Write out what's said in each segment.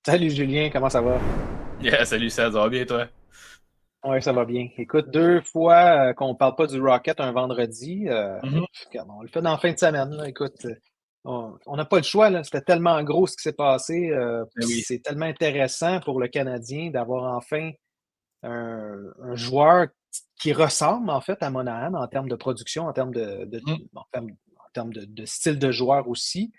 Salut Julien, comment ça va? Yeah, salut, ça va bien, toi? Oui, ça va bien. Écoute, deux fois qu'on ne parle pas du Rocket un vendredi, Mhm. regarde, on le fait dans la fin de semaine, là. Écoute, on n'a pas le choix, là. C'était tellement gros ce qui s'est passé, Ben puis oui. c'est tellement intéressant pour le Canadien d'avoir enfin un joueur qui ressemble en fait à Monahan en termes de production, en termes Mhm. en termes de style de joueur aussi,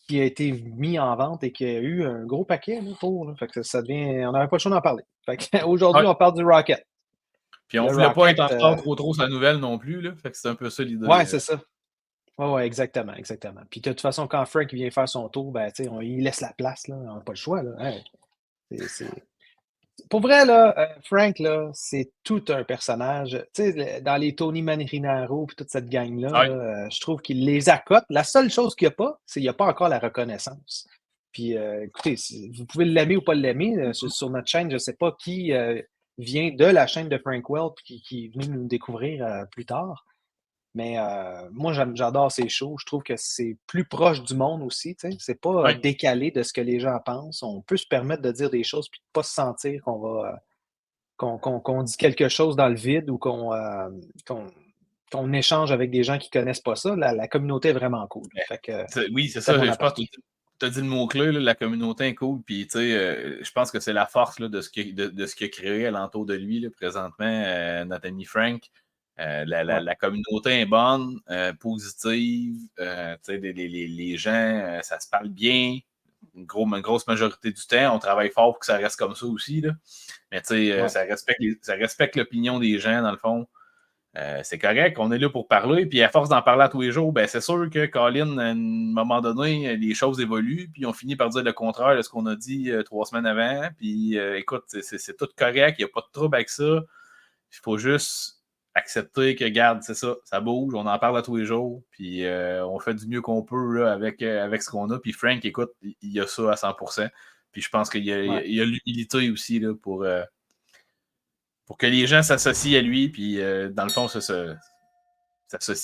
qui a été mis en vente et qui a eu un gros paquet là, pour. Là. Fait que ça devient. On n'avait pas le choix d'en parler. Fait que, aujourd'hui, Ouais. on parle du Rocket. Puis on Le voulait pas Rocket, être en retard trop sa nouvelle non plus, là. Fait que c'est un peu ça l'idée. ouais, c'est ça. Ouais, ouais, exactement, exactement. Puis de toute façon, quand Frank vient faire son tour, ben, tu sais, on il laisse la place, là. On n'a pas le choix, là. Hey, c'est. Pour vrai, là, Frank, là, c'est tout un personnage. Tu sais, dans les Tony Marinaro et toute cette gang-là, Ouais. là, je trouve qu'il les accote. La seule chose qu'il n'y a pas, c'est qu'il n'y a pas encore la reconnaissance. Puis, écoutez, vous pouvez l'aimer ou pas l'aimer. Sur notre chaîne, je ne sais pas qui vient de la chaîne de Frank Welp qui est venu nous découvrir plus tard. Mais moi, j'adore ces shows. Je trouve que c'est plus proche du monde aussi. Tu sais. C'est pas Ouais. décalé de ce que les gens pensent. On peut se permettre de dire des choses puis de pas se sentir qu'on va qu'on dit quelque chose dans le vide ou qu'on qu'on échange avec des gens qui connaissent pas ça. La communauté est vraiment cool. Ben, Fait que oui, c'est c'était ça. mon Je pense que aparté. tu as dit le mot-clé, là, la communauté est cool. Puis, tu sais, je pense que c'est la force là, de ce qu'il a créé alentour de lui, là, présentement, notre ami Frank. Ouais. La communauté est bonne, positive. Tu sais, les gens, ça se parle bien. Une grosse majorité du temps. On travaille fort pour que ça reste comme ça aussi. Là. Mais tu sais, Ouais. ça respecte l'opinion des gens, dans le fond. C'est correct, on est là pour parler, puis à force d'en parler à tous les jours, ben c'est sûr que Colin, à un moment donné, les choses évoluent, puis on finit par dire le contraire de ce qu'on a dit 3 semaines avant. Puis écoute, c'est tout correct, il n'y a pas de trouble avec ça. Il faut juste accepter que, regarde, c'est ça, ça bouge, on en parle à tous les jours, puis on fait du mieux qu'on peut là, avec ce qu'on a. Puis Frank, écoute, il a ça à 100%. Puis je pense qu'il y a, Ouais. il y a l'humilité aussi là, pour que les gens s'associent à lui, puis dans le fond, s'associe,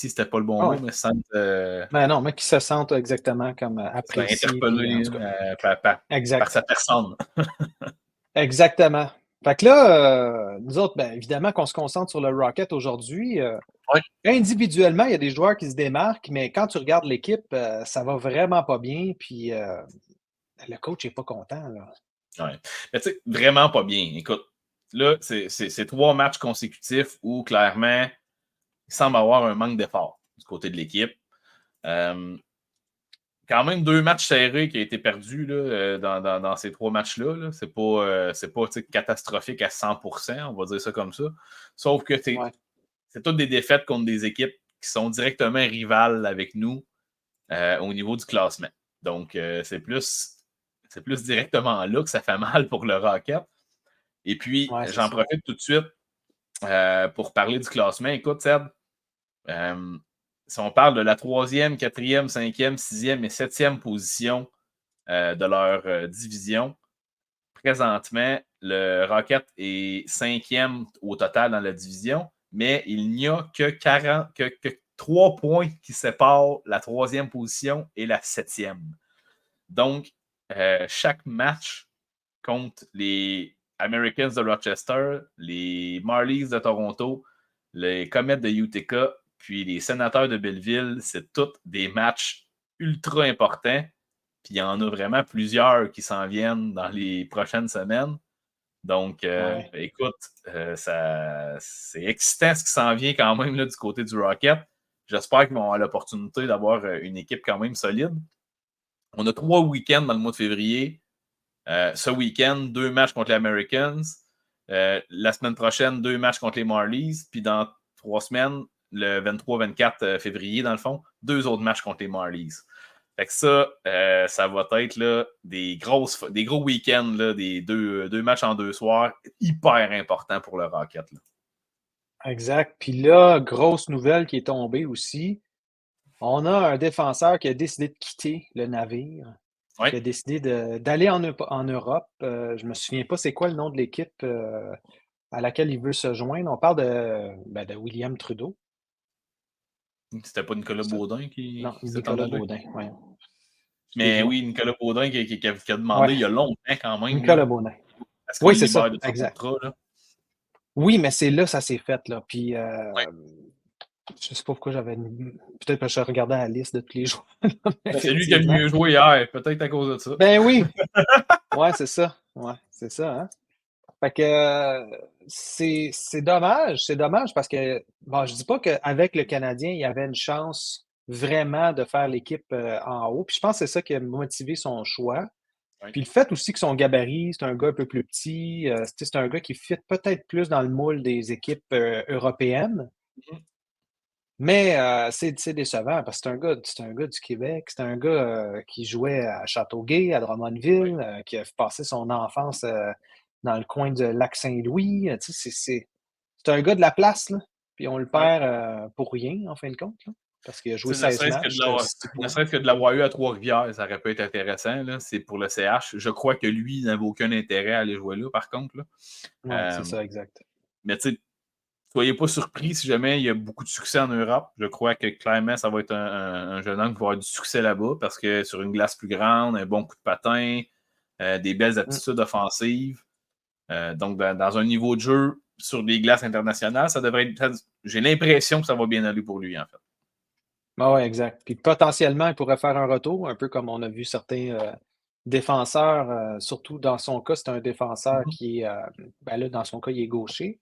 c'était pas le bon Ah mot, ouais. mais se sentent, Ben non, mais qui se sentent exactement comme appréciés. Puis en interpellés tout cas, par exact. sa personne. Exactement. Fait que là, nous autres, ben, évidemment qu'on se concentre sur le Rocket aujourd'hui. Ouais. Individuellement, il y a des joueurs qui se démarquent, mais quand tu regardes l'équipe, ça va vraiment pas bien. Puis le coach est pas content, là. Ouais. Mais tu sais, vraiment pas bien. Écoute, là, c'est 3 matchs consécutifs où clairement, il semble avoir un manque d'effort du côté de l'équipe. Euh, Quand même 2 matchs serrés qui ont été perdus là, dans ces 3 matchs-là. Là. C'est pas catastrophique à 100%, on va dire ça comme ça. Sauf que Ouais. c'est toutes des défaites contre des équipes qui sont directement rivales avec nous au niveau du classement. Donc, c'est plus directement là que ça fait mal pour le Rocket. Et puis, Ouais, c'est j'en ça. profite tout de suite pour parler du classement. Écoute, Seb, euh, si on parle de la troisième, quatrième, cinquième, sixième et septième position de leur division, présentement, le Rocket est cinquième au total dans la division, mais il n'y a que 3 points qui séparent la troisième position et la septième. Donc, chaque match contre les Americans de Rochester, les Marlies de Toronto, les Comets de Utica, puis les Sénateurs de Belleville, c'est tous des matchs ultra importants. Puis il y en a vraiment plusieurs qui s'en viennent dans les prochaines semaines. Donc, Ouais. écoute, c'est excitant ce qui s'en vient quand même là, du côté du Rocket. J'espère qu'ils vont avoir l'opportunité d'avoir une équipe quand même solide. On a 3 week-ends dans le mois de février. Ce week-end, 2 matchs contre les Americans. La semaine prochaine, 2 matchs contre les Marlies. Puis dans 3 semaines, le 23-24 février, dans le fond, 2 autres matchs contre les Marlies. Fait que ça va être là, des gros week-ends, là, des deux matchs en 2 soirs, hyper importants pour le Rocket. Là. Exact. Puis là, grosse nouvelle qui est tombée aussi. On a un défenseur qui a décidé de quitter le navire, Oui, qui a décidé d'aller en Europe. Je me souviens pas c'est quoi le nom de l'équipe à laquelle il veut se joindre. On parle de William Trudeau. c'était pas Nicolas Ça- Baudin non, qui s'est en Nicolas allé. Baudin. Ouais. Mais Excuse-moi. oui, Nicolas Baudin qui a Ouais, demandé il y a longtemps quand même, Nicolas là, Bonin. à ce qu'on Oui, le c'est ça, libère de son exact. contrat. Là. Oui, mais c'est là ça s'est fait, là. Puis, Ouais. je sais pas pourquoi peut-être parce que je regardais la liste de tous les jours, mais Ben, c'est lui qui a le effectivement. mieux joué hier, peut-être à cause de ça. Ben oui! Ouais, c'est ça. Ouais, c'est ça, hein. Fait que, c'est dommage parce que, bon, je dis pas qu'avec le Canadien, il y avait une chance vraiment de faire l'équipe, en haut. Puis je pense que c'est ça qui a motivé son choix. Ouais. Puis le fait aussi que son gabarit, c'est un gars un peu plus petit, c'est un gars qui fit peut-être plus dans le moule des équipes, européennes. Mhm. Mais c'est décevant parce que c'est un gars du Québec, c'est un gars, qui jouait à Châteauguay, à Ouais. Drummondville, qui a passé son enfance, dans le coin de Lac-Saint-Louis, tu sais, c'est un gars de la place, là, puis on le Ouais. perd, pour rien, en fin de compte, là, parce qu'il a joué Tu sais, ne 16 serait-ce que de matchs, l'avoir 6 ne points. serait-ce que de l'avoir eu à Trois-Rivières, ça aurait pu être intéressant. Là. C'est pour le CH. Je crois que lui n'avait aucun intérêt à aller jouer là, par contre. Là. Ouais, c'est Euh, ça, exact. mais tu sais, soyez pas surpris si jamais il y a beaucoup de succès en Europe. Je crois que clairement, ça va être un jeune homme qui va avoir du succès là-bas parce que sur une glace plus grande, un bon coup de patin, des belles Mmh. aptitudes offensives. Donc, dans un niveau de jeu sur des glaces internationales, ça devrait être. J'ai l'impression que ça va bien aller pour lui, en fait. Ah ouais, exact. Puis potentiellement, il pourrait faire un retour, un peu comme on a vu certains, défenseurs, surtout dans son cas, c'est un défenseur Mhm. qui est, ben là, dans son cas, il est gaucher.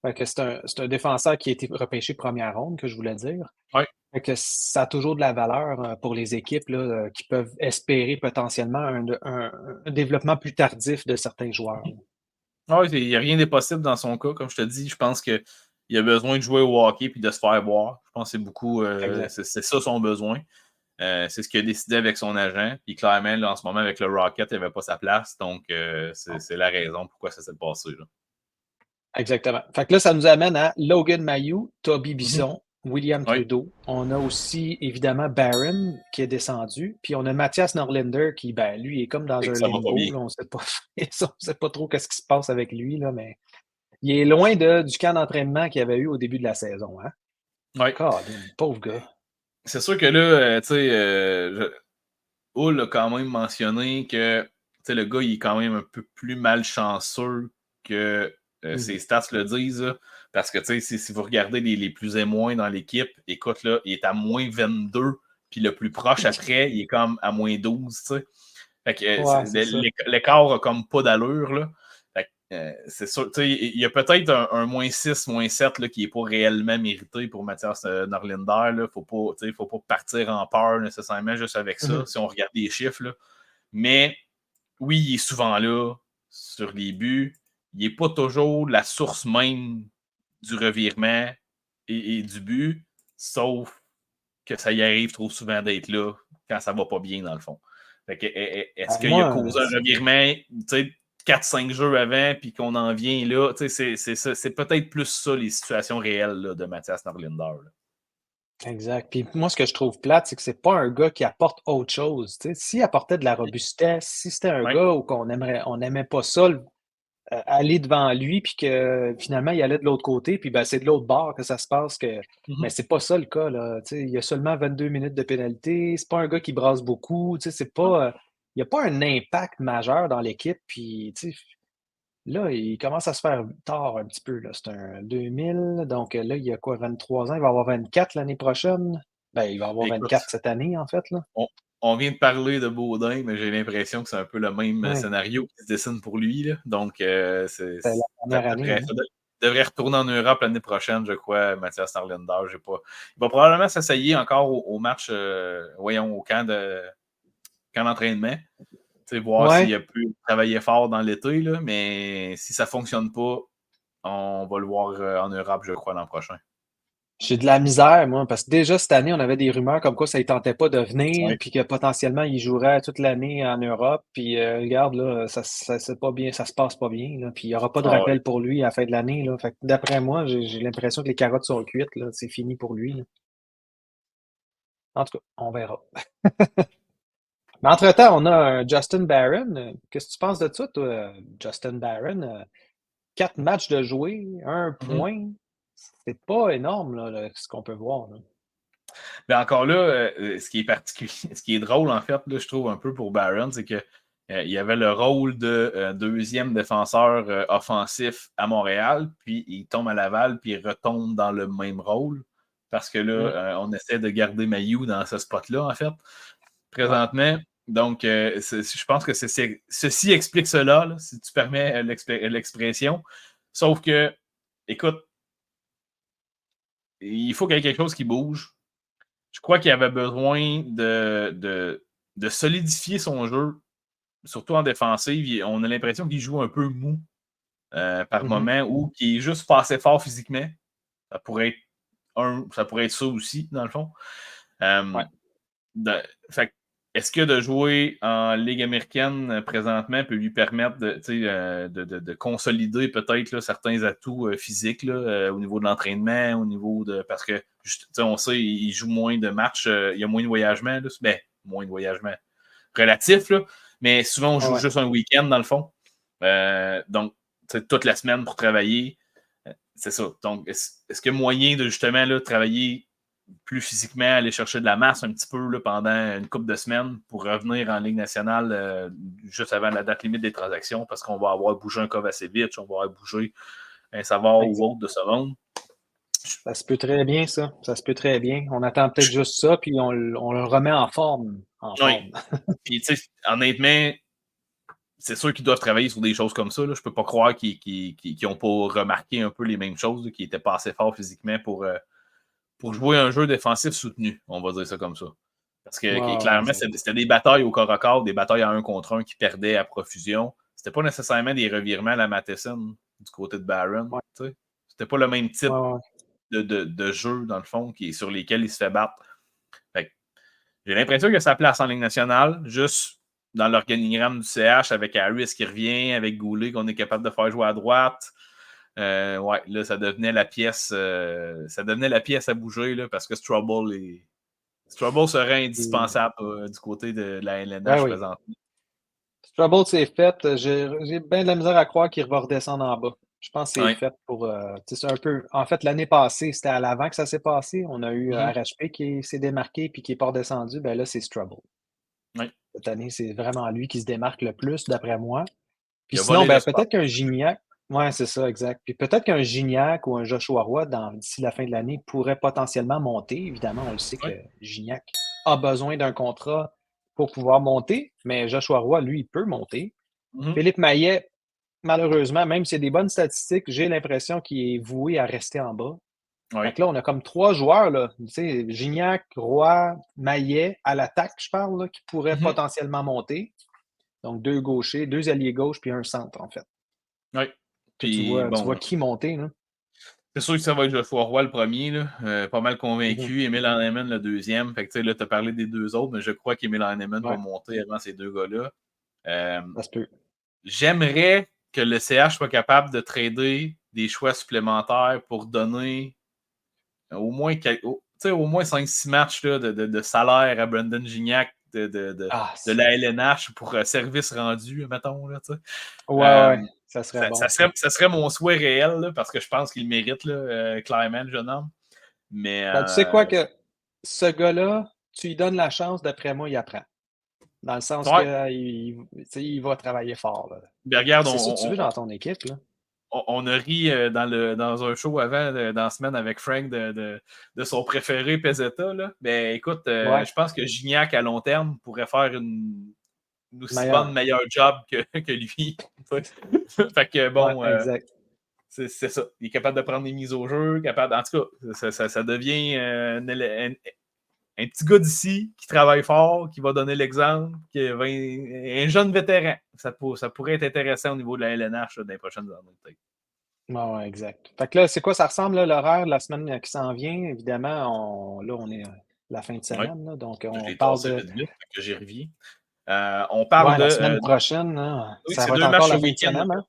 Fait que c'est un défenseur qui a été repêché première ronde, que je voulais dire. Ouais. Fait que ça a toujours de la valeur, pour les équipes là, qui peuvent espérer potentiellement un développement plus tardif de certains joueurs, là. Ah oui, il n'y a rien d'impossible dans son cas. Comme je te dis, je pense qu'il a besoin de jouer au hockey et de se faire voir. Je pense que c'est beaucoup. Exact. C'est ça son besoin. C'est ce qu'il a décidé avec son agent. Puis clairement, là, en ce moment, avec le Rocket, il n'avait pas sa place. Donc, c'est la raison pourquoi ça s'est passé. Là. Exactement. Fait que là, ça nous amène à Logan Mailloux, Toby Mhm. Bisson, William Oui, Trudeau. On a aussi évidemment Barron qui est descendu. Puis on a Mathias Norlinder qui, ben, lui, est comme dans et un que ça va pas bien. limbo, là. On sait pas, on sait pas trop qu'est-ce qui se passe avec lui, là, mais il est loin du camp d'entraînement qu'il y avait eu au début de la saison, hein. Oui. Colin, pauvre gars. C'est sûr que là, tu sais, Hull a quand même mentionné que tu sais, le gars, il est quand même un peu plus malchanceux que ses Mhm. stats le disent. Là, parce que si vous regardez les plus et moins dans l'équipe, écoute, là, il est à moins 22, puis le plus proche après, il est comme à moins 12. Tu sais. Fait que Ouais, c'est ça. l'écart a comme pas d'allure. Là. Fait que, c'est sûr, tu sais, il y a peut-être un moins 6, moins 7 là, qui n'est pas réellement mérité pour Mathias Norlinder. Il ne faut pas partir en peur nécessairement juste avec ça, Mhm. si on regarde les chiffres. Là. Mais oui, il est souvent là sur les buts. Il n'est pas toujours la source même du revirement et du but, sauf que ça y arrive trop souvent d'être là quand ça va pas bien, dans le fond. Fait que, est-ce qu'il a Moi, causé un revirement, 4-5 jeux avant, puis qu'on en vient là? C'est peut-être plus ça, les situations réelles là, de Mathias Norlinder. Là. exact. Puis moi, ce que je trouve plate, c'est que c'est pas un gars qui apporte autre chose. Tu sais, s'il apportait de la robustesse, si c'était un Ouais. gars où on n'aimait pas ça, aller devant lui, puis que finalement, il allait de l'autre côté, puis ben, c'est de l'autre bord que ça se passe. Mais Mhm. c'est pas ça le cas, là. Tu sais, il y a seulement 22 minutes de pénalité. C'est pas un gars qui brasse beaucoup. Tu sais, c'est pas, il n'y a pas un impact majeur dans l'équipe. Puis, tu sais, là, il commence à se faire tard un petit peu, là. C'est un 2000, donc là, il y a quoi, 23 ans? Il va avoir 24 l'année prochaine. Ben, il va avoir Écoute, 24 cette année, en fait, là. on, on vient de parler de Baudin, mais j'ai l'impression que c'est un peu le même Ouais, scénario qui se dessine pour lui. Là. Donc, c'est la ça dernière année, hein. devrait retourner en Europe l'année prochaine, je crois, Mathias Norlinder. Il va probablement s'essayer encore au match, voyons, au camp d'entraînement. Voir s'il Ouais, a pu travailler fort dans l'été, là, mais si ça ne fonctionne pas, on va le voir en Europe, je crois, l'an prochain. j'ai de la misère, moi, parce que déjà cette année, on avait des rumeurs comme quoi ça ne tentait pas de venir, Oui. puis que potentiellement, il jouerait toute l'année en Europe. Puis regarde, là, ça c'est pas bien, ça se passe pas bien, là. Puis il n'y aura pas de Ah ouais. rappel pour lui à la fin de l'année, là. Fait que d'après moi, j'ai l'impression que les carottes sont cuites, là. C'est fini pour lui, là. En tout cas, on verra. Mais entre-temps, on a un Justin Barron. Qu'est-ce que tu penses de ça, toi, Justin Barron? 4 matchs de jouer, un Mhm. point. C'est pas énorme, là, ce qu'on peut voir, là. Mais encore là, ce qui est particulier, ce qui est drôle, en fait, là, je trouve un peu pour Barron, c'est que il y avait le rôle de deuxième défenseur offensif à Montréal, puis il tombe à Laval, puis il retombe dans le même rôle. Parce que là, on essaie de garder Mailloux dans ce spot-là, en fait, présentement. Donc, je pense que ceci explique cela, là, si tu permets l'expression. Sauf que, écoute, il faut qu'il y ait quelque chose qui bouge. Je crois qu'il avait besoin de solidifier son jeu, surtout en défensive. On a l'impression qu'il joue un peu mou par moment ou qu'il est juste pas assez fort physiquement. Ça pourrait être ça aussi, dans le fond. Fait est-ce que de jouer en Ligue américaine présentement peut lui permettre de consolider peut-être là, certains atouts physiques là, au niveau de l'entraînement, au niveau de. Parce que on sait, il joue moins de matchs, il y a moins de voyagement. Là, moins de voyagement relatif, là, mais souvent on joue juste un week-end dans le fond. Donc, toute la semaine pour travailler. C'est ça. Donc, est-ce qu'il y a moyen de justement là, travailler plus physiquement, aller chercher de la masse un petit peu là, pendant une couple de semaines pour revenir en Ligue nationale juste avant la date limite des transactions parce qu'on va avoir bougé un Kovacevic, on va avoir bougé un Savard ou autre de ce monde. Ça se peut très bien, ça. Ça se peut très bien. On attend peut-être juste ça, puis on le remet en forme. Oui. Puis, tu sais, honnêtement, c'est sûr qu'ils doivent travailler sur des choses comme ça. Là. Je peux pas croire qu'ils n'ont pas remarqué un peu les mêmes choses, qu'ils n'étaient pas assez forts physiquement pour jouer un jeu défensif soutenu, on va dire ça comme ça. Parce que clairement, c'était des batailles au corps à corps, des batailles à 1 contre 1 qui perdaient à profusion. C'était pas nécessairement des revirements à la Matheson du côté de Barron. C'était pas le même type de jeu, dans le fond, sur lesquels il se fait battre. J'ai l'impression qu'il a sa place en Ligue nationale, juste dans l'organigramme du CH avec Harris qui revient, avec Goulet qu'on est capable de faire jouer à droite. Là, ça devenait la pièce à bouger là, parce que Strubble serait indispensable du côté de la LNH présentement. Strubble, c'est fait. J'ai bien de la misère à croire qu'il va redescendre en bas. Je pense que c'est fait pour. C'est un peu. En fait, l'année passée, c'était à l'avant que ça s'est passé. On a eu RHP qui s'est démarqué puis qui n'est pas redescendu. Ben là, c'est Strubble. Cette année, c'est vraiment lui qui se démarque le plus, d'après moi. Puis sinon, peut-être qu'un Gignac. Oui, c'est ça, exact. Puis peut-être qu'un Gignac ou un Joshua Roy, d'ici la fin de l'année, pourrait potentiellement monter. Évidemment, on le sait que Gignac a besoin d'un contrat pour pouvoir monter, mais Joshua Roy, lui, il peut monter. Philippe Maillet, malheureusement, même s'il y a des bonnes statistiques, j'ai l'impression qu'il est voué à rester en bas. Fait que là, on a comme 3 joueurs, là, Gignac, Roy, Maillet, à l'attaque, je parle, là, qui pourraient potentiellement monter. Donc, 2 gauchers, 2 alliés gauche, puis un centre, en fait. Oui. Tu vois qui monter, là? C'est sûr que ça va être Geoffroy Roy le premier, là. Pas mal convaincu. Emile Heinemann le deuxième. Fait que là, tu as parlé des 2 autres, mais je crois qu'Emile Heinemann va monter avant ces 2 gars-là. Ça se peut. J'aimerais que le CH soit capable de trader des choix supplémentaires pour donner au moins 5-6 matchs là, de salaire à Brandon Gignac de la LNH pour service rendu, mettons. Là, ça serait bon. Ça serait mon souhait réel là, parce que je pense qu'il mérite là, clairement, le jeune homme. Mais, tu sais quoi que ce gars-là, tu lui donnes la chance, d'après moi, il apprend. Dans le sens qu'il va travailler fort. Là. Ben, regarde, c'est ça que tu veux dans ton équipe. Là. On a ri dans un show avant, dans la semaine avec Frank, de son préféré Pezzetta. Là. Ben, écoute, je pense que Gignac, à long terme, pourrait faire une aussi bonne, meilleure job que lui. Fait que bon, c'est ça. Il est capable de prendre des mises au jeu, en tout cas, ça devient un petit gars d'ici qui travaille fort, qui va donner l'exemple, un jeune vétéran. Ça pourrait être intéressant au niveau de la LNH là, dans les prochaines années, peut-être. Oui, exact. Fait que là, c'est quoi, ça ressemble là, l'horaire de la semaine qui s'en vient? Évidemment, on est la fin de semaine, là, donc on parle de... vite, que j'y reviens. On parle de... la semaine prochaine, là, ça va être 2 encore matchs la au fin de semaine. Hein?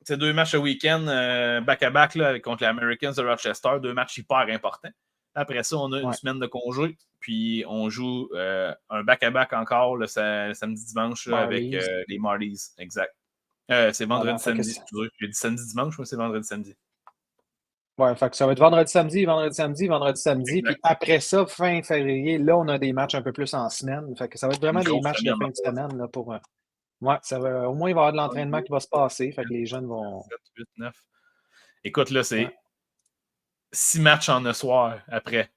C'est 2 matchs au week-end, back-à-back là, contre les Americans de Rochester, 2 matchs hyper importants. Après ça, on a une semaine de congé, puis on joue un back-à-back encore le samedi-dimanche avec les Marlies. Exact. C'est vendredi-samedi. J'ai dit samedi-dimanche, mais c'est vendredi-samedi. Ouais, fait que ça va être vendredi, samedi, vendredi, samedi, vendredi, samedi. Puis Exact. après ça, fin février, là, on a des matchs un peu plus en semaine. Fait que ça va être Une vraiment des grosse matchs de semaine fin dans de 3 jours. semaine là, pour. Ouais, ça va, au moins, il va y avoir de 1, l'entraînement 2, qui va se 3, passer. Fait que 4, les jeunes 5, vont. 6, 7, 8, 9. Écoute, là, Ouais. c'est 6 matchs en un soir après.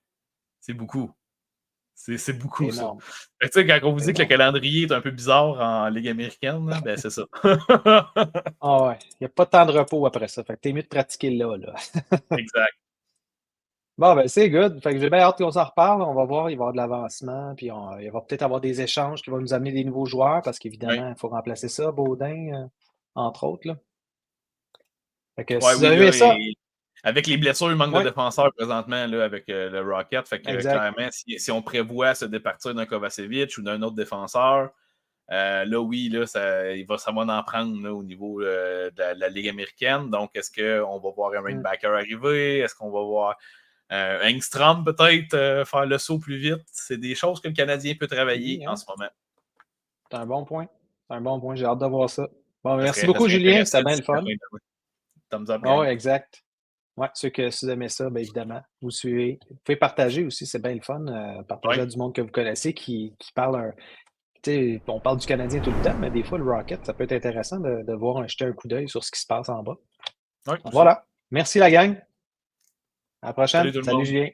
C'est beaucoup. C'est beaucoup, C'est ça. énorme. Fait que, tu sais, quand on vous C'est dit que le énorme. calendrier est un peu bizarre en Ligue américaine, là, ben c'est ça. Ah ouais. Il n'y a pas de temps de repos après ça. Fait que t'es mieux de pratiquer là, là. Exact. Bon, ben, c'est good. Fait que j'ai bien hâte qu'on s'en reparle. On va voir, il va y avoir de l'avancement. Puis il va peut-être avoir des échanges qui vont nous amener des nouveaux joueurs parce Ouais. qu'évidemment, il faut remplacer ça, Baudin, entre autres. Là. Fait que Ouais, si vous oui, avez aimé là, ça, et avec les blessures, il manque de oui, défenseurs présentement là, avec le Rocket. Fait que exact. clairement, si on prévoit se départir d'un Kovacevic ou d'un autre défenseur, là, oui, là, ça va en prendre là, au niveau de la Ligue américaine. Donc, est-ce qu'on va voir un rainbacker arriver? Est-ce qu'on va voir Engstrom peut-être faire le saut plus vite? C'est des choses que le Canadien peut travailler Oui, en hein? ce moment. C'est un bon point. C'est un bon point. J'ai hâte de voir ça. Bon, merci Ça beaucoup, serait Julien. intéressant C'était bien le d'ici la fun. fin de l'année. Thumbs up, Ah gang. ouais, exact. Ouais, si vous aimez ça, bien évidemment, vous suivez. Vous pouvez partager aussi, c'est bien le fun. Partager Ouais. à du monde que vous connaissez qui parle tu sais, on parle du Canadien tout le temps, mais des fois, le Rocket, ça peut être intéressant de voir jeter un coup d'œil sur ce qui se passe en bas. Ouais, aussi. Voilà. Merci la gang. À la prochaine. Salut tout le Salut monde. Julien.